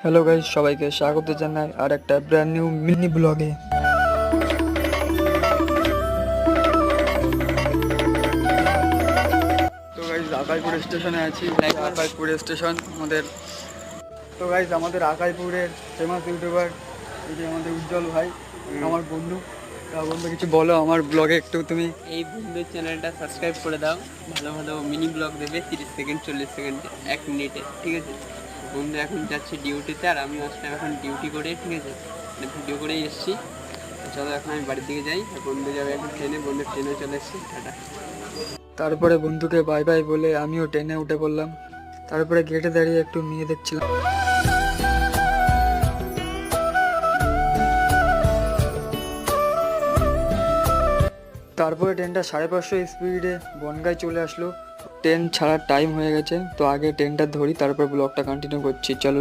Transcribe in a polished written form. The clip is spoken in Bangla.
হ্যালো গাইস, সবাইকে স্বাগত জানাই আর একটা ব্র্যান্ড নিউ মিনি ব্লগে। তো গাইস আকাইপুর স্টেশনে আছি। আকাইপুর স্টেশন আমাদের। তো গাইস আমাদের আকাইপুরের ফেমাস ইউটিউবার এই যে আমাদের উজ্জ্বল ভাই, আমার বন্ধু। তা বন্ধু কিছু বলো আমার ব্লগে একটু তুমি। এই বন্ধুর চ্যানেলটা সাবস্ক্রাইব করে দাও। ভালো ভালো মিনি ব্লগ দেবে 30 সেকেন্ড 40 সেকেন্ডে 1 মিনিটে, ঠিক আছে? বন্ধু এখন যাচ্ছে ডিউটিতে, আর আমি আসলাম এখন ডিউটি করে, ঠিক আছে? ভিডিও করেই এসেছি। চলো এখন আমি বাড়ির দিকে যাই, আর বন্ধু যাবে এখন ট্রেনে। বন্ধু ট্রেনে চলে এসেছি, টাটা। তারপরে বন্ধুকে বাই বাই বলে আমিও ট্রেনে উঠে পড়লাম। তারপরে গেটে দাঁড়িয়ে একটু মেয়ে দেখছিলাম। তারপরে ট্রেনটা 550 স্পিডে বনগাঁয় চলে আসলো। ট্রেন ছাড়ার টাইম হয়ে গেছে, তো আগে ট্রেনটা ধরি, তারপর ব্লগটা কন্টিনিউ করছি, চলো।